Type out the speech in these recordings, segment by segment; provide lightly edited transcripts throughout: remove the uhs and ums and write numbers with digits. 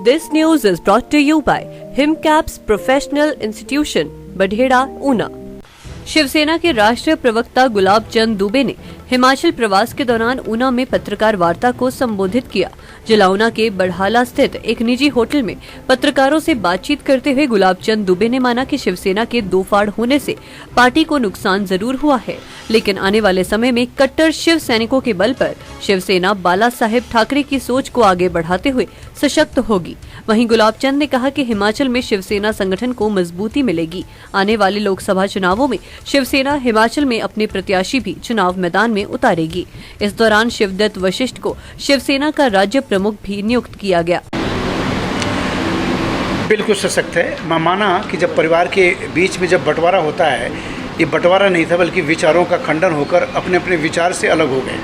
This news is brought to you by HimCap's Professional Institution, Badhera, Una. Shiv Sena के राष्ट्रीय प्रवक्ता गुलाब चंद दुबे ने हिमाचल प्रवास के दौरान ऊना में पत्रकार वार्ता को संबोधित किया। जिला ऊना के बढ़ाला स्थित एक निजी होटल में पत्रकारों से बातचीत करते हुए गुलाब चंद दुबे ने माना कि शिवसेना के दो फाड़ होने से पार्टी को नुकसान जरूर हुआ है, लेकिन आने वाले समय में कट्टर शिव सैनिकों के बल पर शिवसेना बाला साहेब ठाकरे की सोच को आगे बढ़ाते हुए सशक्त होगी। वहीं गुलाब चंद ने कहा कि हिमाचल में शिवसेना संगठन को मजबूती मिलेगी। आने वाले लोकसभा चुनावों में शिवसेना हिमाचल में अपने प्रत्याशी भी चुनाव मैदान में उतारेगी। इस दौरान शिवदत्त वशिष्ठ को शिवसेना का राज्य प्रमुख भी नियुक्त किया गया। बिल्कुल सशक्त है। मैं माना कि जब परिवार के बीच में जब बंटवारा होता है, ये बंटवारा नहीं था बल्कि विचारों का खंडन होकर अपने अपने विचार से अलग हो गए।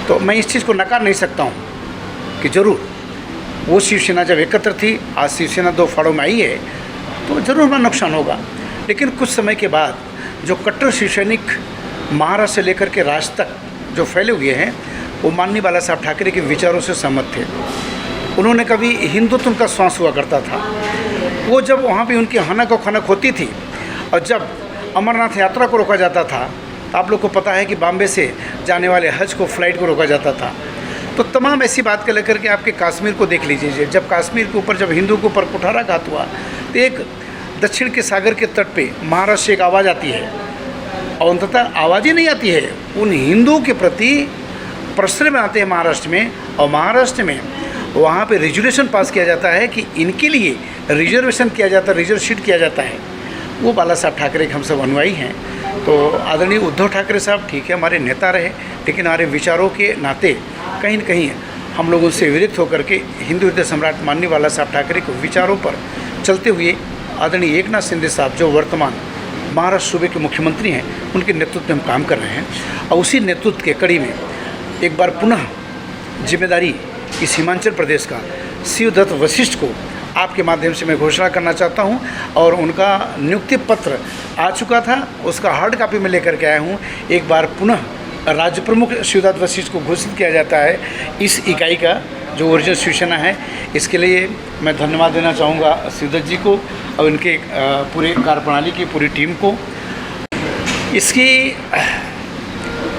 तो मैं इस चीज़ को नकार नहीं सकता हूँ कि जरूर वो शिवसेना जब एकत्र थी, आज शिवसेना दो फाड़ों में आई है, तो जरूर हमारा नुकसान होगा। लेकिन कुछ समय के बाद जो कट्टर शिवसैनिक महाराष्ट्र से लेकर के राज्य तक जो फैले हुए हैं, वो माननीय बाला साहब ठाकरे के विचारों से सहमत थे। उन्होंने कभी हिंदुत्व का श्वास हुआ करता था। वो जब वहाँ पे उनकी हनक और खनक होती थी और जब अमरनाथ यात्रा को रोका जाता था, तो आप लोग को पता है कि बॉम्बे से जाने वाले हज को फ्लाइट को रोका जाता था। तो तमाम ऐसी बात के लेकर के आपके कश्मीर को देख लीजिए। जब कश्मीर के ऊपर जब हिंदू के ऊपर कुठाराघात हुआ, तो एक दक्षिण के सागर के तट पे महाराष्ट्र से एक आवाज़ आती है और अंततः आवाज़ ही नहीं आती है, उन हिंदुओं के प्रति प्रश्न बनाते हैं महाराष्ट्र में। और महाराष्ट्र में वहाँ पे रेजुलेशन पास किया जाता है कि इनके लिए रिजर्वेशन किया जाता है, रिजर्व शीट किया जाता है। वो बाला साहब ठाकरे के हम सब अनुयायी हैं। तो आदरणीय उद्धव ठाकरे साहब ठीक है हमारे नेता रहे, लेकिन हमारे विचारों के नाते कहीं न कहीं हम लोग उनसे विरक्त होकर के हिंदू हृदय सम्राट माननीय बाला साहब ठाकरे के विचारों पर चलते हुए आदरणीय एकनाथ शिंदे साहब जो वर्तमान महाराष्ट्र सूबे के मुख्यमंत्री हैं, उनके नेतृत्व में हम काम कर रहे हैं। और उसी नेतृत्व के कड़ी में एक बार पुनः जिम्मेदारी इस हिमाचल प्रदेश का शिवदत्त वशिष्ठ को आपके माध्यम से मैं घोषणा करना चाहता हूं। और उनका नियुक्ति पत्र आ चुका था, उसका हार्ड कॉपी में लेकर के आया हूं। एक बार पुनः राज्य प्रमुख शिवदत्त वशिष्ठ को घोषित किया जाता है इस इकाई का जो ओरिजिनल शिवसेना है। इसके लिए मैं धन्यवाद देना चाहूँगा शिवदत्त जी को और उनके पूरे कार्यप्रणाली की पूरी टीम को। इसकी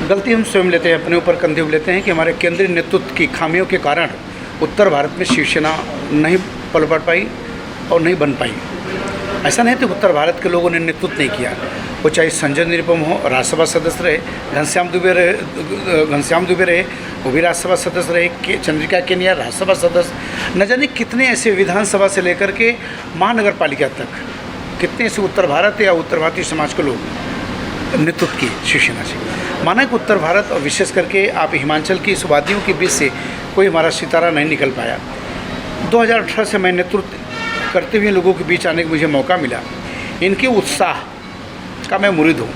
गलती हम स्वयं लेते हैं, अपने ऊपर कंधे लेते हैं कि हमारे केंद्रीय नेतृत्व की खामियों के कारण उत्तर भारत में शिवसेना नहीं पल बढ़ पाई और नहीं बन पाई। ऐसा नहीं तो उत्तर भारत के लोगों ने नेतृत्व नहीं किया। वो चाहे संजय निरुपम हो, राज्यसभा सदस्य रहे, घनश्याम दुबे रहे, वो भी राज्यसभा सदस्य रहे, चंद्रिका केनिया राज्यसभा सदस्य, न जाने कितने ऐसे विधानसभा से लेकर के महानगर पालिका तक कितने ऐसे उत्तर भारत या उत्तर भारतीय समाज के लोग नेतृत्व किए शिवसेना से। माना कि उत्तर भारत और विशेष करके आप हिमाचल की इस वादियों के बीच से कोई हमारा सितारा नहीं निकल पाया। 2018 से मैं नेतृत्व करते हुए लोगों के बीच आने का मुझे मौका मिला। इनके उत्साह का मैं मुरीद हूँ,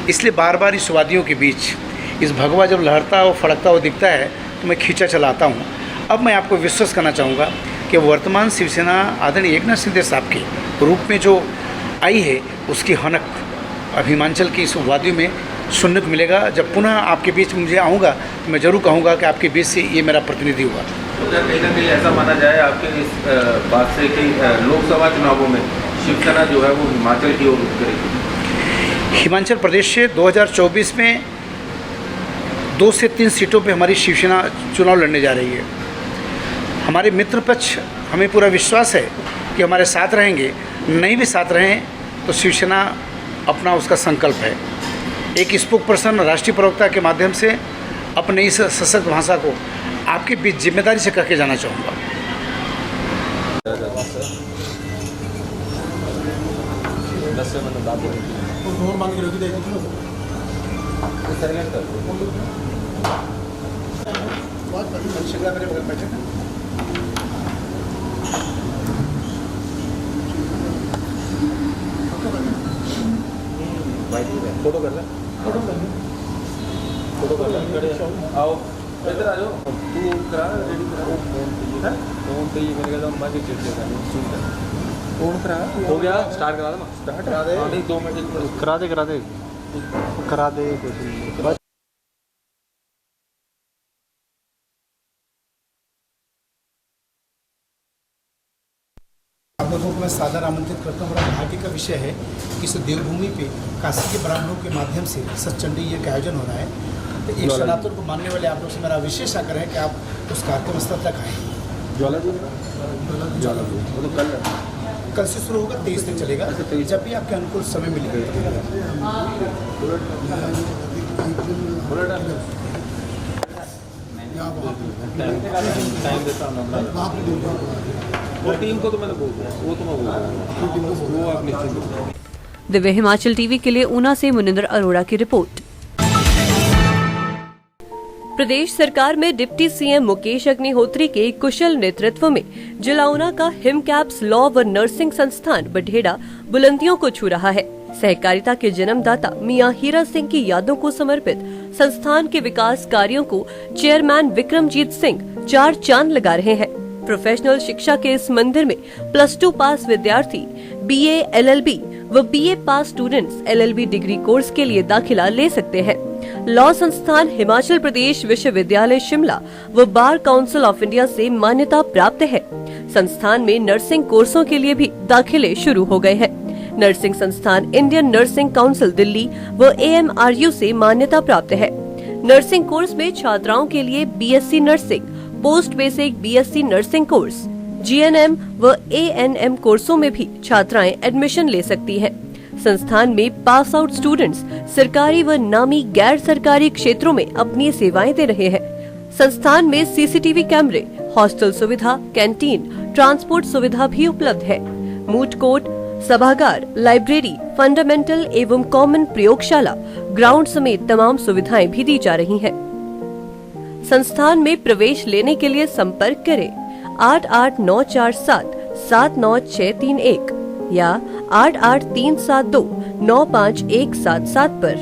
इसलिए बार बार इस वादियों के बीच इस भगवा जब लहरता और फड़कता हुआ दिखता है तो मैं खींचा चलाता हूँ। अब मैं आपको विश्वास करना चाहूँगा कि वर्तमान शिवसेना आदरणीय एकनाथ शिंदे साहब के रूप में जो आई है, उसकी हनक अब हिमाचल की इस वादियों में सुनने को मिलेगा। जब पुनः आपके बीच मुझे आऊँगा तो मैं ज़रूर कहूँगा कि आपके बीच से ये मेरा प्रतिनिधि हुआ। तो क्या कहीं ना कहीं ऐसा माना जाए आपके इस बात से कि लोकसभा चुनावों में शिवसेना जो है वो हिमाचल की ओर रुख करेगी? हिमाचल प्रदेश से 2024 में 2 से 3 सीटों पे हमारी शिवसेना चुनाव लड़ने जा रही है। हमारे मित्र पक्ष हमें पूरा विश्वास है कि हमारे साथ रहेंगे, नहीं भी साथ रहें तो शिवसेना अपना उसका संकल्प है। एक स्पोक पर्सन राष्ट्रीय प्रवक्ता के माध्यम से अपने इस सशक्त भाषा को आपके बीच जिम्मेदारी से करके जाना चाहूँगा। फोटो कर ले, फोटो कर ले, आओ इधर आ जाओ। तू करा रेडी करा, फोन पे ही मेरे का बाकी चेक करना सुन कर फोन करा हो गया। स्टार्ट करा दे, स्टार्ट करा दे। नहीं 2 मिनट करा दे कुछ आप लोगों को मैं सादर आमंत्रित करता हूँ। बड़ा भाग्य का विषय है कि इस देवभूमि पे काशी के ब्राह्मणों के माध्यम से सतचंडी ये का आयोजन हो रहा है। तो एक सनातन को मानने वाले आप लोग से मेरा विशेष आग्रह है कि आप उस कार्यक्रम स्थल तक आएँ। ज्वाला जी वो तो कल से शुरू होगा, 23 तक चलेगा। जब भी आपके अनुकूल समय मिलेगा। टाइम देता हूँ वो टीम को तो मैंने बोल दिया, वो तो मैं बोल रहा हूँ, वो आप निश्चित। दिव्य हिमाचल टीवी के लिए ऊना से मुनिंदर अरोड़ा की रिपोर्ट। प्रदेश सरकार में डिप्टी सीएम मुकेश अग्निहोत्री के कुशल नेतृत्व में जिला ऊना का हिमकैप्स लॉ व नर्सिंग संस्थान बठेड़ा बुलंदियों को छू रहा है। सहकारिता के जन्मदाता मियां हीरा सिंह की यादों को समर्पित संस्थान के विकास कार्यों को चेयरमैन विक्रमजीत सिंह 4 चांद लगा रहे हैं। प्रोफेशनल शिक्षा के इस मंदिर में +2 पास विद्यार्थी BA LLB व BA पास स्टूडेंट्स LLB डिग्री कोर्स के लिए दाखिला ले सकते हैं। लॉ संस्थान हिमाचल प्रदेश विश्वविद्यालय शिमला व बार काउंसिल ऑफ इंडिया से मान्यता प्राप्त है। संस्थान में नर्सिंग कोर्सों के लिए भी दाखिले शुरू हो गए हैं। नर्सिंग संस्थान इंडियन नर्सिंग काउंसिल दिल्ली व AMRU से मान्यता प्राप्त है। नर्सिंग कोर्स में छात्राओं के लिए BSc nursing, post basic BSc nursing course, GNM व ANM कोर्सों में भी छात्राएं एडमिशन ले सकती हैं। संस्थान में पास आउट स्टूडेंट्स सरकारी व नामी गैर सरकारी क्षेत्रों में अपनी सेवाएं दे रहे हैं। संस्थान में CCTV कैमरे, हॉस्टल सुविधा, कैंटीन, ट्रांसपोर्ट सुविधा भी उपलब्ध है। मूट कोर्ट, सभागार, लाइब्रेरी, फंडामेंटल एवं कॉमन प्रयोगशाला, ग्राउंड समेत तमाम सुविधाएं भी दी जा रही हैं। संस्थान में प्रवेश लेने के लिए संपर्क करें 8894 79631 या 8837295177 पर।